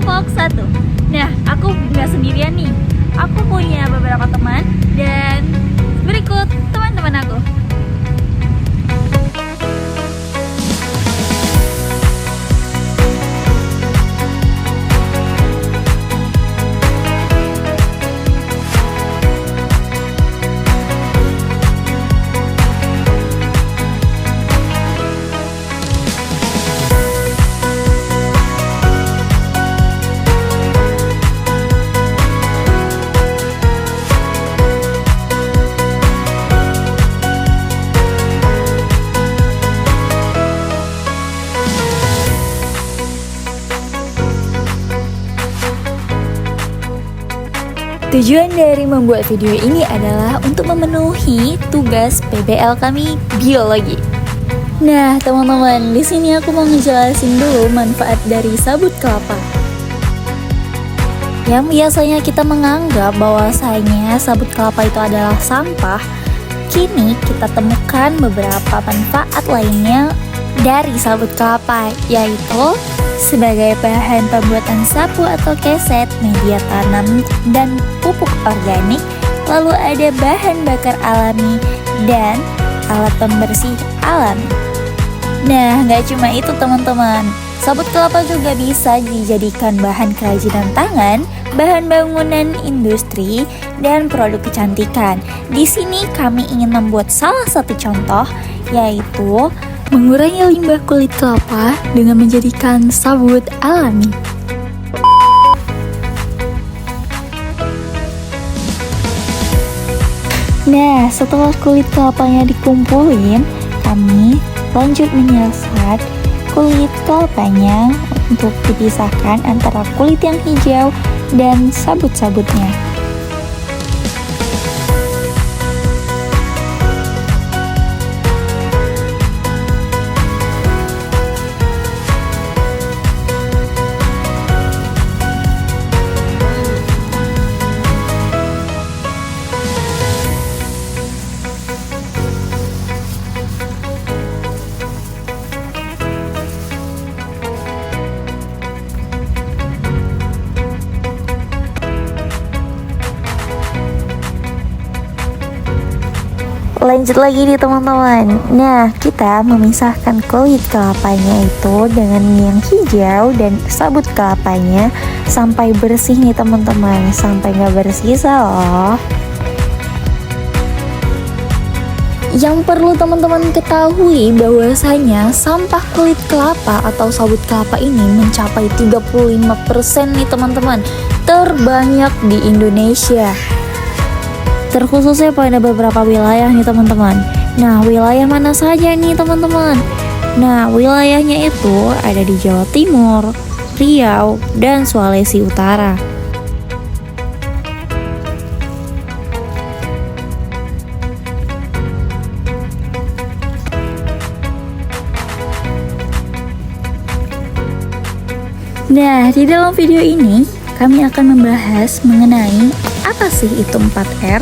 kelompok 1. Nah, aku nggak sendirian nih. Aku punya beberapa teman dan berikut teman-teman aku. Tujuan dari membuat video ini adalah untuk memenuhi tugas PBL kami biologi. Nah, teman-teman, di sini aku mau ngejelasin dulu manfaat dari sabut kelapa. Yang biasanya kita menganggap bahwasanya sabut kelapa itu adalah sampah, kini kita temukan beberapa manfaat lainnya dari sabut kelapa, yaitu sebagai bahan pembuatan sapu atau keset, media tanam, dan pupuk organik. Lalu ada bahan bakar alami dan alat pembersih alami. Nah, nggak cuma itu teman-teman, sabut kelapa juga bisa dijadikan bahan kerajinan tangan, bahan bangunan industri, dan produk kecantikan. Di sini kami ingin membuat salah satu contoh, yaitu mengurangi limbah kulit kelapa dengan menjadikan sabut alami. Nah, setelah kulit kelapanya dikumpulin, kami lanjut menyiasat kulit kelapanya untuk dipisahkan antara kulit yang hijau dan sabut-sabutnya. Lanjut lagi nih teman-teman. Nah, kita memisahkan kulit kelapanya itu dengan yang hijau dan sabut kelapanya sampai bersih nih teman-teman, sampai nggak bersisa loh. Yang perlu teman-teman ketahui bahwasanya sampah kulit kelapa atau sabut kelapa ini mencapai 35% nih teman-teman, terbanyak di Indonesia. Terkhususnya pada beberapa wilayah nih teman-teman. Nah, wilayah mana saja nih teman-teman? Nah, wilayahnya itu ada di Jawa Timur, Riau, dan Sulawesi Utara. Nah, di dalam video ini kami akan membahas mengenai apa sih itu 4R?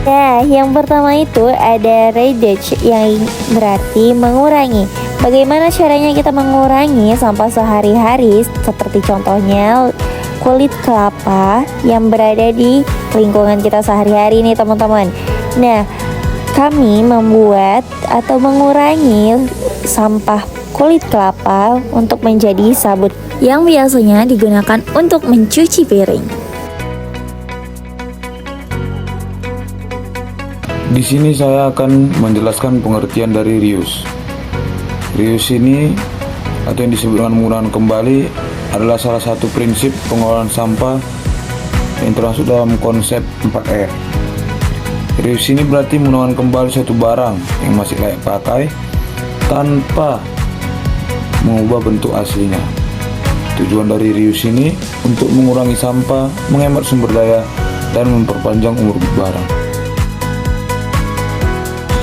Nah, yang pertama itu ada reduce, yang berarti mengurangi. Bagaimana caranya kita mengurangi sampah sehari-hari, seperti contohnya kulit kelapa yang berada di lingkungan kita sehari-hari nih teman-teman. Nah, kami membuat atau mengurangi sampah kulit kelapa untuk menjadi sabut yang biasanya digunakan untuk mencuci piring. Di sini saya akan menjelaskan pengertian dari reuse. Reuse ini atau yang disebut dengan penggunaan kembali adalah salah satu prinsip pengolahan sampah yang termasuk dalam konsep 4R. Reuse ini berarti menggunakan kembali suatu barang yang masih layak pakai tanpa mengubah bentuk aslinya. Tujuan dari reuse ini untuk mengurangi sampah, menghemat sumber daya, dan memperpanjang umur barang.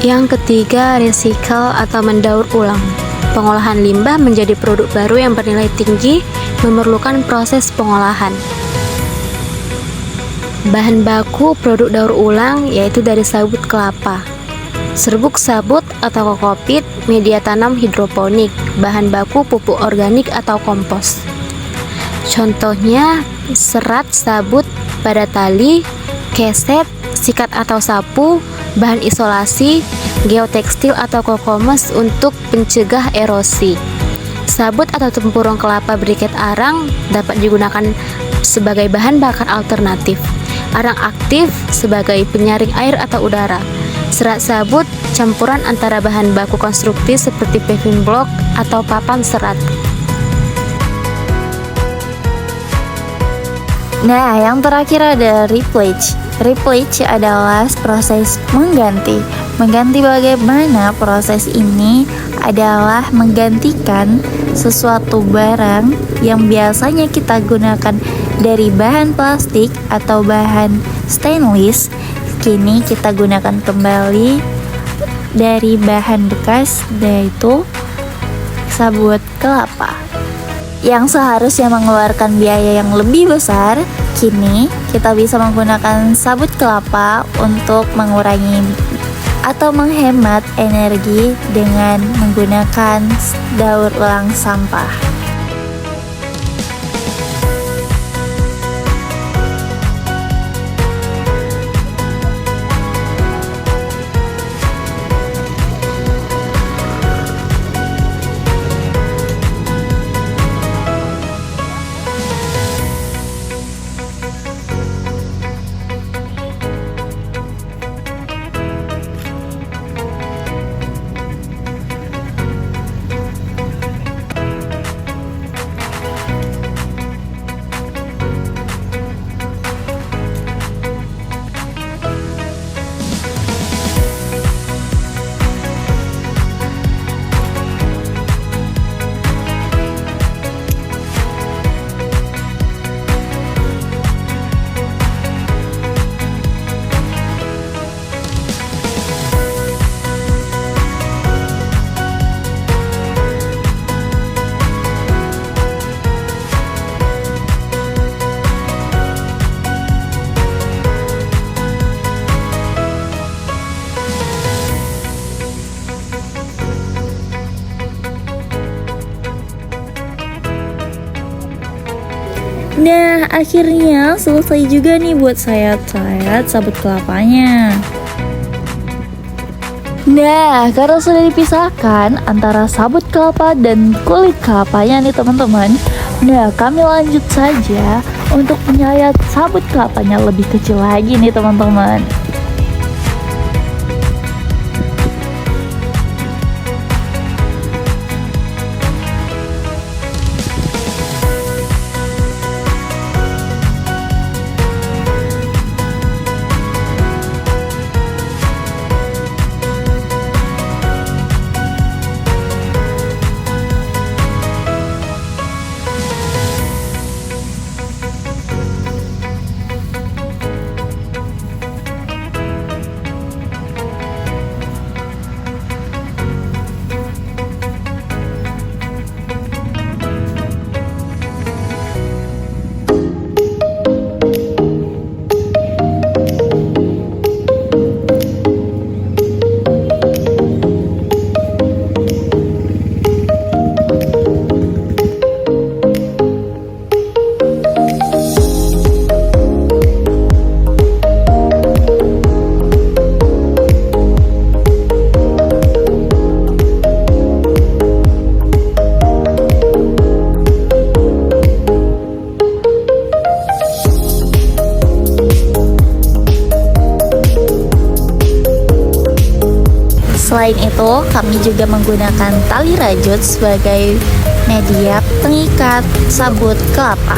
Yang ketiga, recycle atau mendaur ulang. Pengolahan limbah menjadi produk baru yang bernilai tinggi memerlukan proses pengolahan. Bahan baku produk daur ulang yaitu dari sabut kelapa. Serbuk sabut atau kokopit, media tanam hidroponik, bahan baku pupuk organik atau kompos. Contohnya serat sabut pada tali, keset, sikat atau sapu, bahan isolasi, geotekstil atau kokomes untuk pencegah erosi. Sabut atau tempurung kelapa briket arang dapat digunakan sebagai bahan bakar alternatif. Arang aktif sebagai penyaring air atau udara. Serat sabut campuran antara bahan baku konstruktif seperti paving block atau papan serat. Nah, yang terakhir ada repleach. Repleach adalah proses mengganti. Mengganti bagaimana proses ini adalah menggantikan sesuatu barang yang biasanya kita gunakan dari bahan plastik atau bahan stainless, kini kita gunakan kembali dari bahan bekas, yaitu sabut kelapa. Yang seharusnya mengeluarkan biaya yang lebih besar, kini kita bisa menggunakan sabut kelapa untuk mengurangi atau menghemat energi dengan menggunakan daur ulang sampah. Nah, akhirnya selesai juga nih buat sayat-sayat sabut kelapanya. Nah, karena sudah dipisahkan antara sabut kelapa dan kulit kelapanya nih teman-teman. Nah, kami lanjut saja untuk menyayat sabut kelapanya lebih kecil lagi nih teman-teman. Selain itu, kami juga menggunakan tali rajut sebagai media pengikat sabut kelapa.